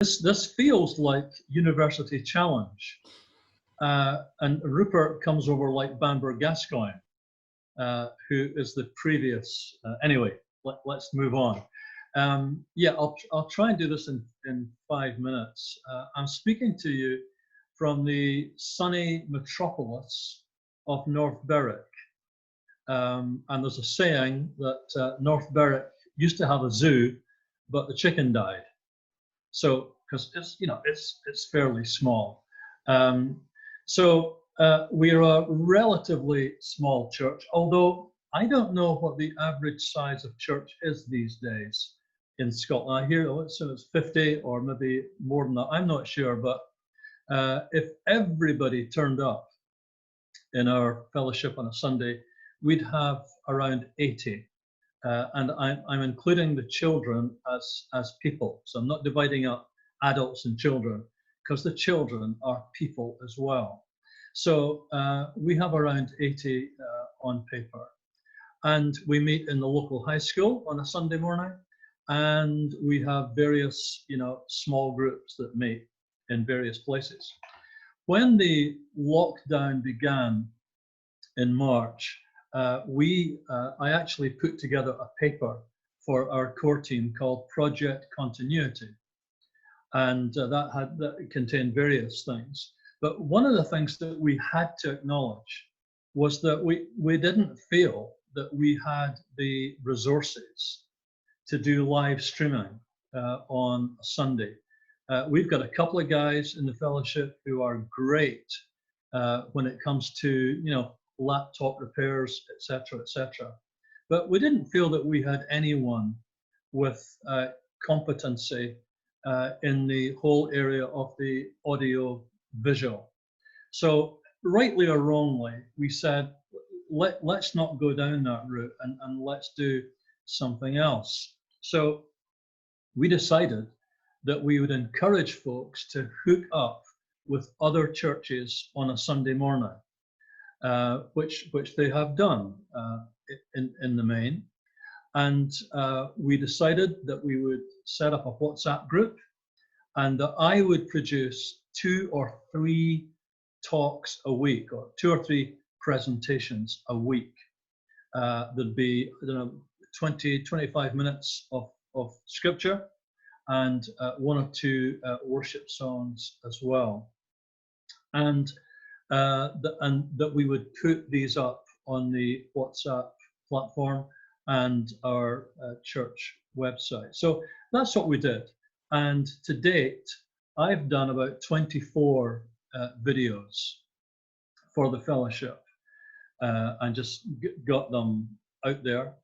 This feels like University Challenge, and Rupert comes over like Bamber Gascoigne, who is the previous. Anyway, let's move on. Yeah, I'll try and do this in 5 minutes. I'm speaking to you from the sunny metropolis of North Berwick, and there's a saying that North Berwick used to have a zoo, but the chicken died. So, because it's fairly small. We're a relatively small church, although I don't know what the average size of church is these days in Scotland. I hear it's 50 or maybe more than that. I'm not sure, but if everybody turned up in our fellowship on a Sunday, we'd have around 80. And I'm including the children as people. So I'm not dividing up adults and children, because the children are people as well. So we have around 80 on paper. And we meet in the local high school on a Sunday morning. And we have various, small groups that meet in various places. When the lockdown began in March, I actually put together a paper for our core team called Project Continuity. And that contained various things. But one of the things that we had to acknowledge was that we didn't feel that we had the resources to do live streaming on a Sunday. We've got a couple of guys in the fellowship who are great when it comes to, laptop repairs, etc., etc. But we didn't feel that we had anyone with competency in the whole area of the audio visual. So rightly or wrongly, we said, let's not go down that route and let's do something else. So we decided that we would encourage folks to hook up with other churches on a Sunday morning, which they have done in the main. And we decided that we would set up a WhatsApp group, and that I would produce 2 or 3 talks a week, or 2 or 3 presentations a week. There'd be 20, 25 minutes of scripture, and 1 or 2 worship songs as well. And that we would put these up on the WhatsApp platform and our church website. So that's what we did. And to date, I've done about 24 videos for the fellowship and just got them out there.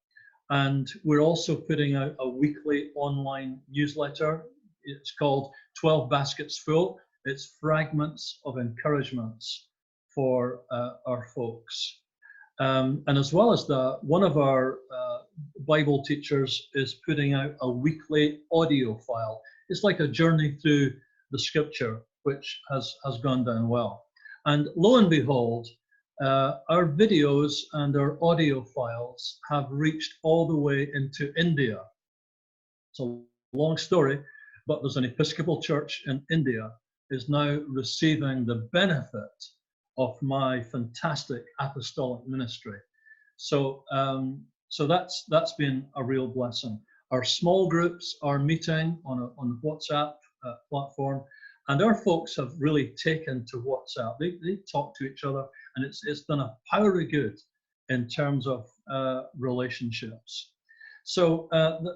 And we're also putting out a weekly online newsletter. It's called 12 Baskets Full. It's fragments of encouragements for our folks. And as well as that, one of our Bible teachers is putting out a weekly audio file. It's like a journey through the scripture, which has gone down well. And lo and behold, our videos and our audio files have reached all the way into India. It's a long story, but there's an Episcopal church in India is now receiving the benefit of my fantastic apostolic ministry. So that's been a real blessing. Our small groups are meeting on the WhatsApp platform, and our folks have really taken to WhatsApp. They talk to each other, and it's done a power of good in terms of relationships. So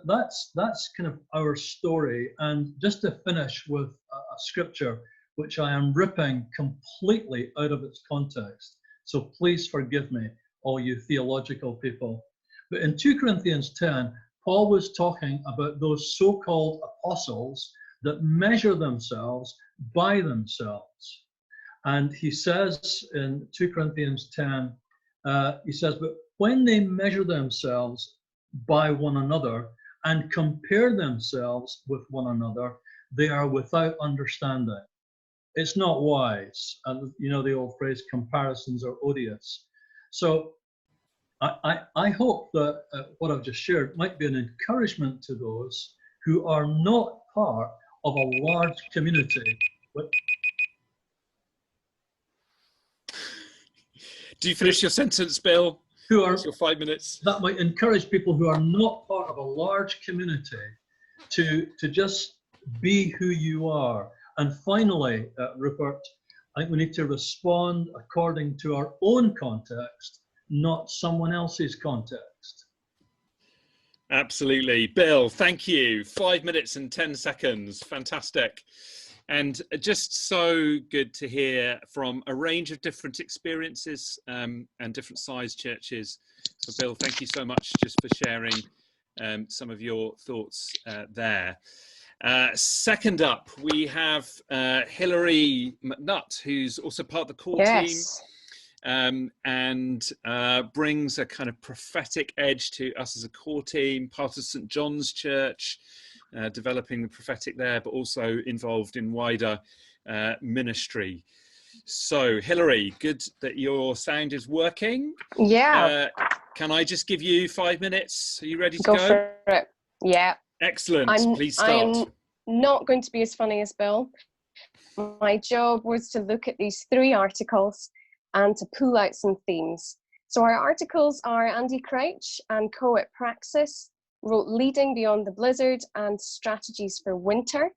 that's kind of our story. And just to finish with a scripture which I am ripping completely out of its context. So please forgive me, all you theological people. But in 2 Corinthians 10, Paul was talking about those so-called apostles that measure themselves by themselves. And he says in 2 Corinthians 10, he says, but when they measure themselves by one another and compare themselves with one another, they are without understanding. It's not wise. And the old phrase, comparisons are odious. So I hope that what I've just shared might be an encouragement to those who are not part of a large community. Do you finish your sentence, Bill? Who are, it's your 5 minutes. That might encourage people who are not part of a large community to just be who you are. And finally, Rupert, I think we need to respond according to our own context, not someone else's context. Absolutely. Bill, thank you. 5 minutes and 10 seconds. Fantastic. And just so good to hear from a range of different experiences and different size churches. So Bill, thank you so much just for sharing some of your thoughts there. Second up, we have Hilary McNutt, who's also part of the core team. And brings a kind of prophetic edge to us as a core team, part of St. John's Church, developing the prophetic there, but also involved in wider ministry. So, Hilary, good that your sound is working. Yeah. Can I just give you 5 minutes? Are you ready to go? Go for it. Yeah. Excellent. Please start. I'm not going to be as funny as Bill. My job was to look at these 3 articles and to pull out some themes. So our articles are Andy Crouch and co at Praxis wrote Leading Beyond the Blizzard and Strategies for Winter.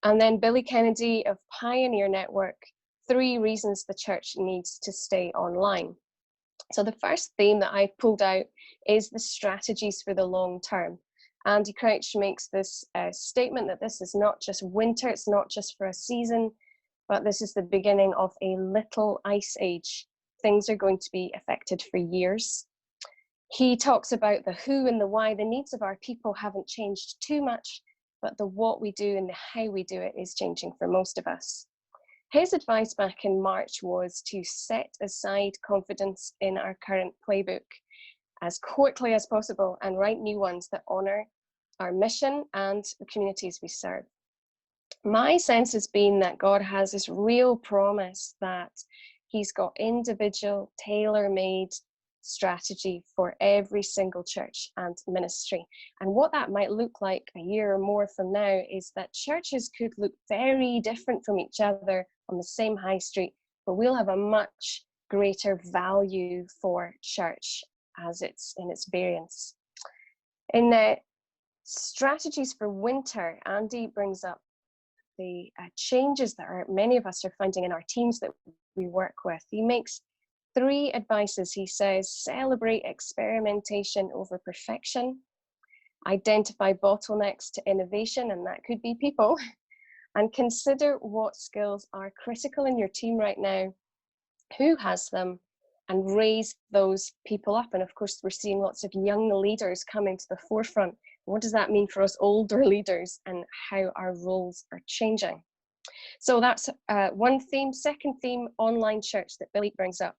And then Billy Kennedy of Pioneer Network, 3 Reasons the Church Needs to Stay Online. So the first theme that I pulled out is the strategies for the long term. Andy Crouch makes this statement that this is not just winter, it's not just for a season, but this is the beginning of a little ice age. Things are going to be affected for years. He talks about the who and the why. The needs of our people haven't changed too much, but the what we do and the how we do it is changing for most of us. His advice back in March was to set aside confidence in our current playbook as quickly as possible and write new ones that honour our mission and the communities we serve. My sense has been that God has this real promise that he's got individual, tailor-made strategy for every single church and ministry. And what that might look like a year or more from now is that churches could look very different from each other on the same high street, but we'll have a much greater value for church as it's in its variance. In strategies for winter, Andy brings up the changes that many of us are finding in our teams that we work with. He makes 3 advices. He says, celebrate experimentation over perfection, identify bottlenecks to innovation, and that could be people, and consider what skills are critical in your team right now, who has them, and raise those people up. And of course, we're seeing lots of young leaders coming to the forefront. What does that mean for us older leaders and how our roles are changing? So that's one theme. Second theme, online church, that Billy brings up.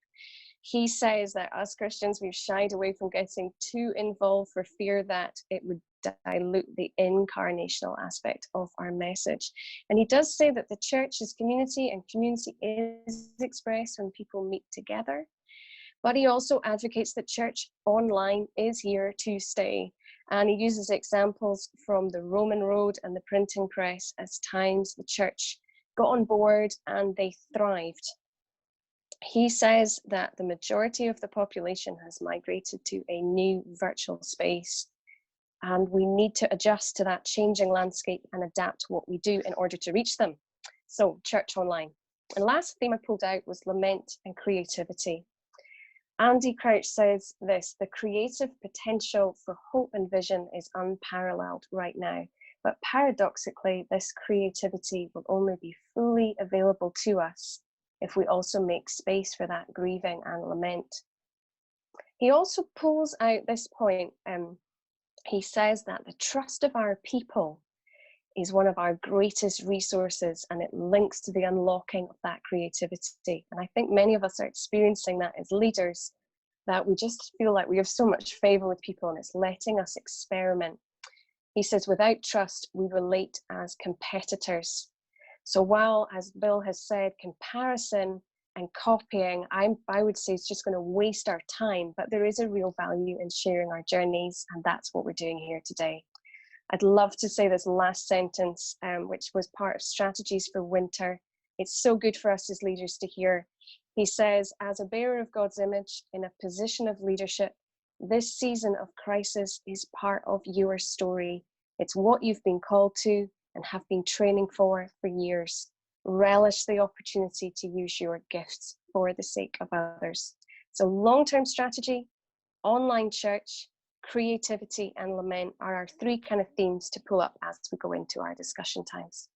He says that us Christians, we've shied away from getting too involved for fear that it would dilute the incarnational aspect of our message. And he does say that the church is community, and community is expressed when people meet together. But he also advocates that church online is here to stay. And he uses examples from the Roman road and the printing press as times the church got on board and they thrived. He says that the majority of the population has migrated to a new virtual space, and we need to adjust to that changing landscape and adapt what we do in order to reach them. So, church online. And last theme I pulled out was lament and creativity. Andy Crouch says this: the creative potential for hope and vision is unparalleled right now, but paradoxically, this creativity will only be fully available to us if we also make space for that grieving and lament. He also pulls out this point. He says that the trust of our people is one of our greatest resources, and it links to the unlocking of that creativity. And I think many of us are experiencing that as leaders, that we just feel like we have so much favor with people and it's letting us experiment. He says, without trust, we relate as competitors. So while, as Bill has said, comparison and copying, I would say it's just going to waste our time, but there is a real value in sharing our journeys, and that's what we're doing here today. I'd love to say this last sentence, which was part of Strategies for Winter. It's so good for us as leaders to hear. He says, as a bearer of God's image in a position of leadership, this season of crisis is part of your story. It's what you've been called to and have been training for years. Relish the opportunity to use your gifts for the sake of others. So long-term strategy, online church, creativity and lament are our three kind of themes to pull up as we go into our discussion times.